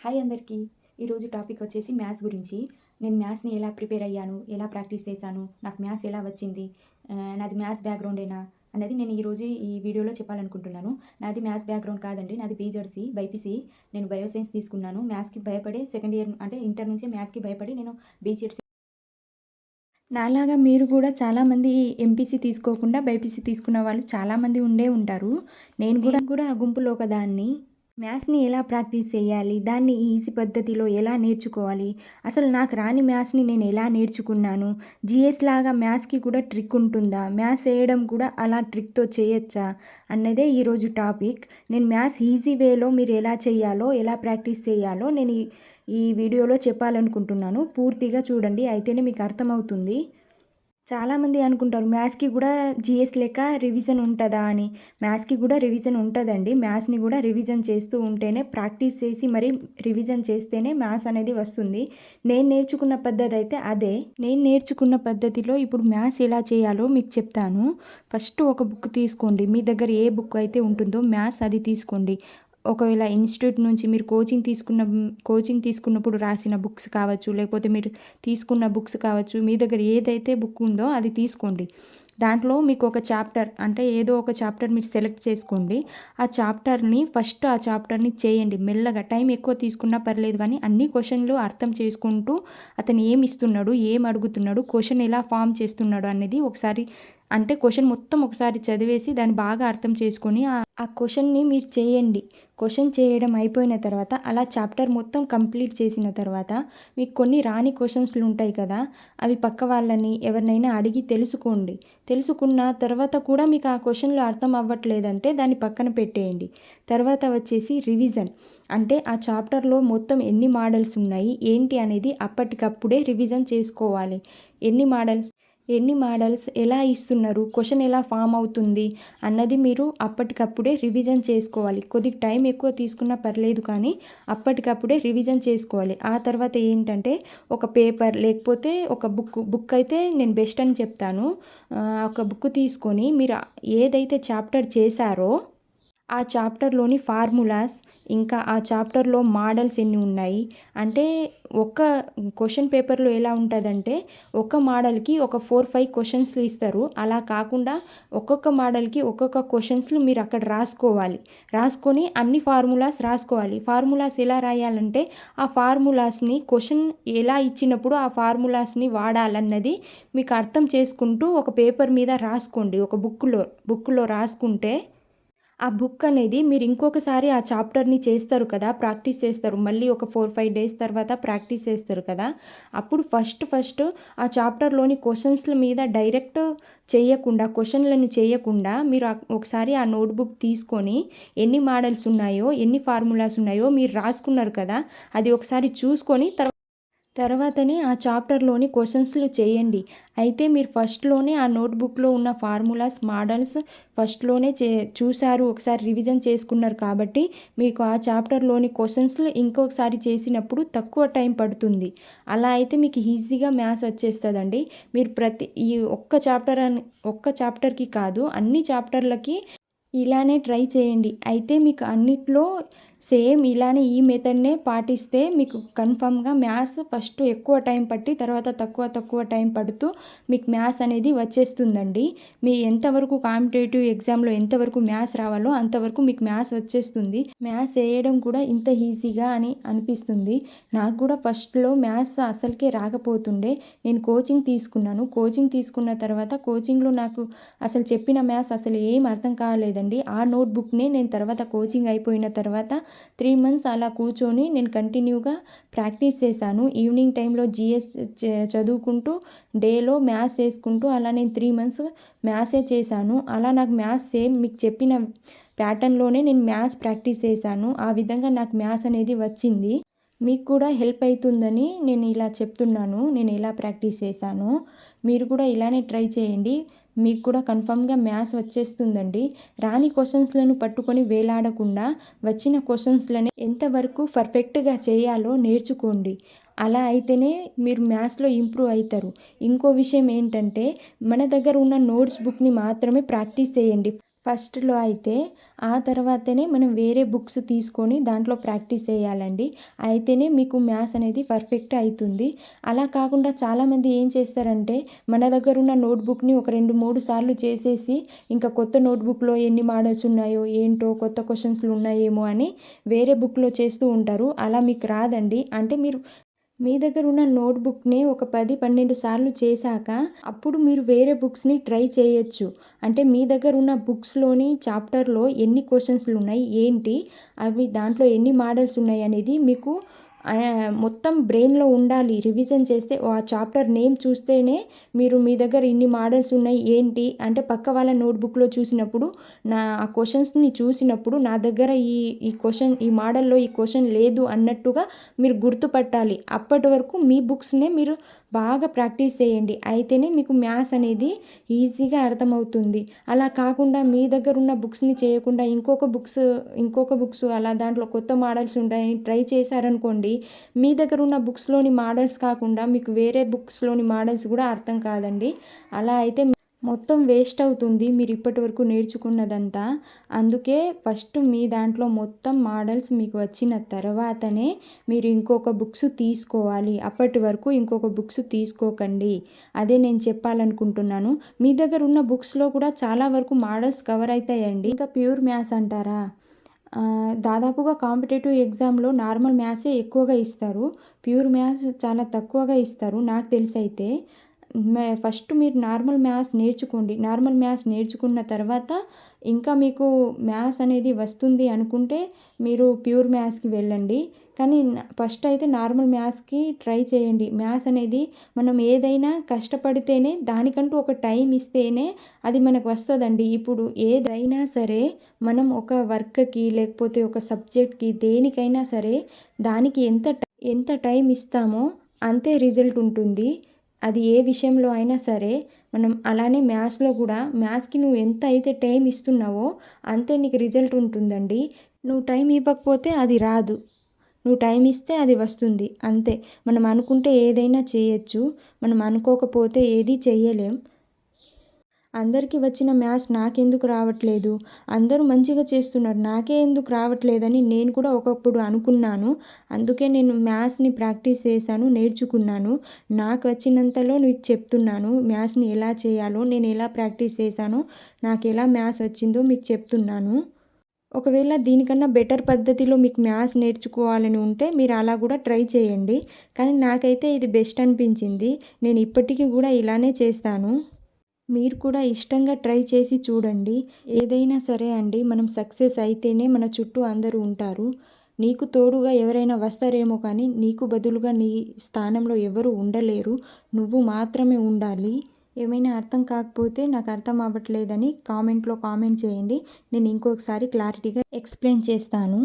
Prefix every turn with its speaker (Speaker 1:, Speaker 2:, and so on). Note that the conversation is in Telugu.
Speaker 1: హాయ్ అందరికీ. ఈరోజు టాపిక్ వచ్చేసి మ్యాథ్స్ గురించి. నేను మ్యాథ్స్ని ఎలా ప్రిపేర్ అయ్యాను, ఎలా ప్రాక్టీస్ చేశాను, నాకు మ్యాథ్స్ ఎలా వచ్చింది, నాది మ్యాథ్స్ బ్యాక్గ్రౌండేనా అనేది నేను ఈరోజు ఈ వీడియోలో చెప్పాలనుకుంటున్నాను. నాది మ్యాథ్స్ బ్యాక్గ్రౌండ్ కాదండి, నాది బీజెడ్సీ బైపీసీ. నేను బయోసైన్స్ తీసుకున్నాను. మ్యాథ్స్కి భయపడే సెకండ్ ఇయర్ అంటే ఇంటర్ నుంచే మ్యాథ్స్కి భయపడి నేను బీజెడ్సీ. నాలాగా మీరు కూడా చాలామంది ఎంపీసీ తీసుకోకుండా బైపీసీ తీసుకున్న వాళ్ళు చాలామంది ఉంటారు. నేను కూడా ఆ గుంపులో ఒకదాన్ని. మ్యాథ్స్ని ఎలా ప్రాక్టీస్ చేయాలి, దాన్ని ఈజీ పద్ధతిలో ఎలా నేర్చుకోవాలి, అసలు నాకు రాని మ్యాథ్స్ని నేను ఎలా నేర్చుకున్నాను, జిఎస్ లాగా మ్యాథ్స్కి కూడా ట్రిక్ ఉంటుందా, మ్యాథ్స్ వేయడం కూడా అలా ట్రిక్తో చేయొచ్చా అన్నదే ఈరోజు టాపిక్. నేను మ్యాథ్స్ ఈజీ వేలో మీరు ఎలా చేయాలో, ఎలా ప్రాక్టీస్ చేయాలో నేను ఈ వీడియోలో చెప్పాలనుకుంటున్నాను. పూర్తిగా చూడండి, అయితేనే మీకు అర్థమవుతుంది. చాలామంది అనుకుంటారు మ్యాథ్స్కి కూడా జిఎస్ లెక్క రివిజన్ ఉంటుందా అని. మ్యాథ్స్కి కూడా రివిజన్ ఉంటుందండి. మ్యాథ్స్ని కూడా రివిజన్ చేస్తూ ఉంటేనే, ప్రాక్టీస్ చేసి మరి రివిజన్ చేస్తేనే మ్యాథ్స్ అనేది వస్తుంది. నేను నేర్చుకున్న పద్ధతి అయితే అదే. నేను నేర్చుకున్న పద్ధతిలో ఇప్పుడు మ్యాథ్స్ ఎలా చేయాలో మీకు చెప్తాను. ఫస్ట్ ఒక బుక్ తీసుకోండి. మీ దగ్గర ఏ బుక్ అయితే ఉంటుందో మ్యాథ్స్ అది తీసుకోండి. ఒకవేళ ఇన్స్టిట్యూట్ నుంచి మీరు కోచింగ్ తీసుకున్నప్పుడు రాసిన బుక్స్ కావచ్చు, లేకపోతే మీరు తీసుకున్న బుక్స్ కావచ్చు, మీ దగ్గర ఏదైతే బుక్ ఉందో అది తీసుకోండి. దాంట్లో మీకు ఒక చాప్టర్ అంటే ఏదో ఒక చాప్టర్ మీరు సెలెక్ట్ చేసుకోండి. ఆ చాప్టర్ని చేయండి మెల్లగా. టైం ఎక్కువ తీసుకున్నా పర్లేదు, కానీ అన్ని క్వశ్చన్లు అర్థం చేసుకుంటూ అతను ఏమి ఇస్తున్నాడు, ఏం అడుగుతున్నాడు, క్వశ్చన్ ఎలా ఫామ్ చేస్తున్నాడు అనేది ఒకసారి, అంటే క్వశ్చన్ మొత్తం ఒకసారి చదివేసి దాన్ని బాగా అర్థం చేసుకొని ఆ క్వశ్చన్ని మీరు చేయండి. క్వశ్చన్ చేయడం అయిపోయిన తర్వాత అలా చాప్టర్ మొత్తం కంప్లీట్ చేసిన తర్వాత మీకు కొన్ని రాని క్వశ్చన్స్లు ఉంటాయి కదా, అవి పక్క వాళ్ళని ఎవరినైనా అడిగి తెలుసుకోండి. తెలుసుకున్న తర్వాత కూడా మీకు ఆ క్వశ్చన్లు అర్థం అవ్వట్లేదంటే దాన్ని పక్కన పెట్టేయండి. తర్వాత వచ్చేసి రివిజన్. అంటే ఆ చాప్టర్లో మొత్తం ఎన్ని మోడల్స్ ఉన్నాయి ఏంటి అనేది అప్పటికప్పుడే రివిజన్ చేసుకోవాలి. ఎన్ని మోడల్స్ ఎలా ఇస్తున్నారు, క్వశ్చన్ ఎలా ఫామ్ అవుతుంది అన్నది మీరు అప్పటికప్పుడే రివిజన్ చేసుకోవాలి. కొద్దిగా టైం ఎక్కువ తీసుకున్నా పర్లేదు, కానీ అప్పటికప్పుడే రివిజన్ చేసుకోవాలి. ఆ తర్వాత ఏంటంటే ఒక పేపర్ లేకపోతే ఒక బుక్ అయితే నేను బెస్ట్ అని చెప్తాను. ఒక బుక్ తీసుకొని మీరు ఏదైతే చాప్టర్ చేశారో ఆ చాప్టర్లోని ఫార్ములాస్, ఇంకా ఆ చాప్టర్లో మోడల్స్ ఎన్ని ఉన్నాయి, అంటే ఒక క్వశ్చన్ పేపర్లో ఎలా ఉంటుందంటే ఒక మోడల్కి ఒక 4-5 క్వశ్చన్స్లు ఇస్తారు. అలా కాకుండా ఒక్కొక్క మోడల్కి ఒక్కొక్క క్వశ్చన్స్లు మీరు అక్కడ రాసుకొని అన్ని ఫార్ములాస్ రాసుకోవాలి. ఫార్ములాస్ ఎలా రాయాలంటే ఆ ఫార్ములాస్ని క్వశ్చన్ ఎలా ఇచ్చినప్పుడు ఆ ఫార్ములాస్ని వాడాలన్నది మీకు అర్థం చేసుకుంటూ ఒక పేపర్ మీద రాసుకోండి. ఒక బుక్లో రాసుకుంటే ఆ బుక్ అనేది మీరు ఇంకొకసారి ఆ చాప్టర్ని చేస్తారు కదా, ప్రాక్టీస్ చేస్తారు. మళ్ళీ ఒక 4-5 డేస్ తర్వాత ప్రాక్టీస్ చేస్తారు కదా, అప్పుడు ఫస్ట్ ఆ చాప్టర్లోని క్వశ్చన్స్ల మీద డైరెక్ట్ క్వశ్చన్లను చేయకుండా మీరు ఒకసారి ఆ నోట్బుక్ తీసుకొని ఎన్ని మోడల్స్ ఉన్నాయో, ఎన్ని ఫార్ములాస్ ఉన్నాయో మీరు రాసుకున్నారు కదా, అది ఒకసారి చూసుకొని తర్వాతనే ఆ చాప్టర్లోని క్వశ్చన్స్లు చేయండి. అయితే మీరు ఫస్ట్లోనే ఆ నోట్బుక్లో ఉన్న ఫార్ములాస్, మోడల్స్ ఫస్ట్లోనే చూశారు, ఒకసారి రివిజన్ చేసుకున్నారు కాబట్టి మీకు ఆ చాప్టర్లోని క్వశ్చన్స్లు ఇంకొకసారి చేసినప్పుడు తక్కువ టైం పడుతుంది. అలా అయితే మీకు ఈజీగా మ్యాథ్స్ వచ్చేస్తుందండి. మీరు ఈ ఒక్క చాప్టర్కి కాదు, అన్ని చాప్టర్లకి ఇలానే ట్రై చేయండి. అయితే మీకు అన్నిట్లో సేమ్ ఇలానే ఈ మెథడ్నే పాటిస్తే మీకు కన్ఫామ్గా మ్యాథ్స్ ఫస్ట్ ఎక్కువ టైం పట్టి తర్వాత తక్కువ టైం పడుతూ మీకు మ్యాథ్స్ అనేది వచ్చేస్తుందండి. మీ ఎంతవరకు కాంపిటేటివ్ ఎగ్జామ్లో ఎంతవరకు మ్యాథ్స్ రావాలో అంతవరకు మీకు మ్యాథ్స్ వచ్చేస్తుంది. మ్యాథ్స్ వేయడం కూడా ఇంత ఈజీగా అని అనిపిస్తుంది. నాకు కూడా ఫస్ట్లో మ్యాథ్స్ అసలుకే రాకపోతుండే. నేను కోచింగ్ తీసుకున్నాను. కోచింగ్ తీసుకున్న తర్వాత కోచింగ్లో నాకు అసలు చెప్పిన మ్యాథ్స్ అసలు ఏం అర్థం కాలేదండి. ఆ నోట్బుక్నే నేను తర్వాత కోచింగ్ అయిపోయిన తర్వాత 3 months అలా కూర్చొని నేను కంటిన్యూగా ప్రాక్టీస్ చేశాను. ఈవినింగ్ టైంలో జిఎస్ చదువుకుంటూ డేలో మ్యాథ్స్ చేసుకుంటూ అలా నేను 3 months మ్యాథ్సే చేశాను. అలా నాకు మ్యాథ్స్ సేమ్ మీకు చెప్పిన ప్యాటర్న్లోనే నేను మ్యాథ్స్ ప్రాక్టీస్ చేశాను. ఆ విధంగా నాకు మ్యాథ్స్ అనేది వచ్చింది. మీకు కూడా హెల్ప్ అవుతుందని నేను ఇలా చెప్తున్నాను. నేను ఎలా ప్రాక్టీస్ చేశానో మీరు కూడా ఇలానే ట్రై చేయండి. మీకు కూడా కన్ఫామ్గా మ్యాథ్స్ వచ్చేస్తుందండి. రాని క్వశ్చన్స్లను పట్టుకొని వేలాడకుండా వచ్చిన క్వశ్చన్స్లని ఎంతవరకు పర్ఫెక్ట్గా చేయాలో నేర్చుకోండి. అలా అయితేనే మీరు మ్యాథ్స్లో ఇంప్రూవ్ అవుతారు. ఇంకో విషయం ఏంటంటే మన దగ్గర ఉన్న నోట్స్ బుక్ని మాత్రమే ప్రాక్టీస్ చేయండి. ఫస్ట్‌లో అయితే ఆ తర్వాతనే మనం వేరే బుక్స్ తీసుకొని దాంట్లో ప్రాక్టీస్ చేయాలండి. అయితేనే మీకు మ్యాథ్స్ అనేది పర్ఫెక్ట్ అయితుంది. అలా కాకుండా చాలామంది ఏం చేస్తారంటే మన దగ్గర ఉన్న నోట్‌బుక్‌ని ఒక 2, 3 సార్లు చేసేసి ఇంకా కొత్త నోట్‌బుక్‌లో ఎన్ని మోడల్స్ ఉన్నాయో ఏంటో కొత్త క్వెషన్స్‌లు ఉన్నాయేమో అని వేరే బుక్‌లో చేస్తూ ఉంటారు. అలా మీకు రాదండి. అంటే మీరు మీ దగ్గర ఉన్న నోట్‌బుక్‌నే ఒక 10, 12 సార్లు చేశాక అప్పుడు మీరు వేరే బుక్స్‌ని ట్రై చేయొచ్చు. అంటే మీ దగ్గర ఉన్న బుక్స్‌లోని చాప్టర్‌లో ఎన్ని క్వెషన్స్‌లు ఉన్నాయి, ఏంటి, అవి దాంట్లో ఎన్ని మోడల్స్ ఉన్నాయి అనేది మీకు మొత్తం బ్రెయిన్‌లో ఉండాలి. రివిజన్ చేస్తే ఆ చాప్టర్ నేమ్ చూస్తేనే మీరు మీ దగ్గర ఇన్ని మోడల్స్ ఉన్నాయి ఏంటి అంటే పక్క వాళ్ళ నోట్‌బుక్‌లో చూసినప్పుడు ఆ క్వెషన్స్‌ని చూసినప్పుడు నా దగ్గర ఈ మోడల్‌లో ఈ క్వెషన్ లేదు అన్నట్టుగా మీరు గుర్తుపట్టాలి. అప్పటి వరకు మీ బుక్స్‌నే మీరు బాగా ప్రాక్టీస్ చేయండి. అయితేనే మీకు మ్యాథ్స్ అనేది ఈజీగా అర్థమవుతుంది. అలా కాకుండా మీ దగ్గర ఉన్న బుక్స్‌ని చేయకుండా ఇంకొక బుక్స్ అలా దాంట్లో కొత్త మోడల్స్ ఉంటాయని ట్రై చేశారనుకోండి, మీ దగ్గర ఉన్న బుక్స్‌లోని మోడల్స్ కాకుండా మీకు వేరే బుక్స్‌లోని మోడల్స్ కూడా అర్థం కాదండి. అలా అయితే మొత్తం వేస్ట్ అవుతుంది మీరు ఇప్పటివరకు నేర్చుకున్నదంతా. అందుకే ఫస్ట్ మీ దాంట్లో మొత్తం మోడల్స్ మీకు వచ్చిన తర్వాతనే మీరు ఇంకొక బుక్స్ తీసుకోవాలి. అప్పటి వరకు ఇంకొక బుక్స్ తీసుకోకండి. అదే నేను చెప్పాలనుకుంటున్నాను. మీ దగ్గర ఉన్న బుక్స్‌లో కూడా చాలా వరకు మోడల్స్ కవర్ అయితాయండి. ఇంకా ప్యూర్ మ్యాథ్స్ అంటారా? దాదాపుగా కాంపిటేటివ్ ఎగ్జామ్‌లో నార్మల్ మ్యాథ్సే ఎక్కువగా ఇస్తారు. ప్యూర్ మ్యాథ్స్ చాలా తక్కువగా ఇస్తారు నాకు తెలిసైతే. ఫస్ట్ మీరు నార్మల్ మ్యాథ్స్ నేర్చుకోండి. నార్మల్ మ్యాథ్స్ నేర్చుకున్న తర్వాత ఇంకా మీకు మ్యాథ్స్ అనేది వస్తుంది అనుకుంటే మీరు ప్యూర్ మ్యాథ్స్‌కి వెళ్ళండి. కానీ ఫస్ట్ అయితే నార్మల్ మ్యాథ్స్‌కి ట్రై చేయండి. మ్యాథ్స్ అనేది మనం ఏదైనా కష్టపడితేనే దానికంటూ ఒక టైం ఇస్తేనే అది మనకు వస్తదండి. ఇప్పుడు ఏదైనా సరే మనం ఒక వర్క్‌కి లేకపోతే ఒక సబ్జెక్ట్‌కి దేనికైనా సరే దానికి ఎంత టైం ఇస్తామో అంతే రిజల్ట్ ఉంటుంది. అది ఏ విషయంలో అయినా సరే మనం అలానే మ్యాథ్స్‌లో కూడా మ్యాథ్స్‌కి నువ్వు ఎంత అయితే టైం ఇస్తున్నావో అంతే నీకు రిజల్ట్ ఉంటుందండి. నువ్వు టైం ఇవ్వకపోతే అది రాదు. నువ్వు టైం ఇస్తే అది వస్తుంది అంతే. మనం అనుకుంటే ఏదైనా చేయొచ్చు. మనం అనుకోకపోతే ఏది చెయ్యలేం. అందరికీ వచ్చిన మ్యాథ్స్ నాకెందుకు రావట్లేదు, అందరూ మంచిగా చేస్తున్నారు నాకే ఎందుకు రావట్లేదని నేను కూడా ఒకప్పుడు అనుకున్నాను. అందుకే నేను మ్యాథ్స్‌ని ప్రాక్టీస్ చేశాను, నేర్చుకున్నాను. నాకు వచ్చినంతలో నీకు చెప్తున్నాను. మ్యాథ్స్‌ని ఎలా చేయాలో, నేను ఎలా ప్రాక్టీస్ చేశానో, నాకు ఎలా మ్యాథ్స్ వచ్చిందో మీకు చెప్తున్నాను. ఒకవేళ దీనికన్నా బెటర్ పద్ధతిలో మీకు మ్యాథ్స్ నేర్చుకోవాలని ఉంటే మీరు అలా కూడా ట్రై చేయండి. కానీ నాకైతే ఇది బెస్ట్ అనిపించింది. నేను ఇప్పటికి కూడా ఇలానే చేస్తాను. మీరు కూడా ఇష్టంగా ట్రై చేసి చూడండి. ఏదైనా సరే అండి మనం సక్సెస్ అయితేనే మన చుట్టూ అందరూ ఉంటారు. నీకు తోడుగా ఎవరైనా వస్తారేమో కానీ నీకు బదులుగా నీ స్థానంలో ఎవరు ఉండలేరు. నువ్వు మాత్రమే ఉండాలి. ఏమైనా అర్థం కాకపోతే నాకు అర్థం అవ్వట్లేదని కామెంట్‌లో కామెంట్ చేయండి. నేను ఇంకొకసారి క్లారిటీగా ఎక్స్‌ప్లెయిన్ చేస్తాను.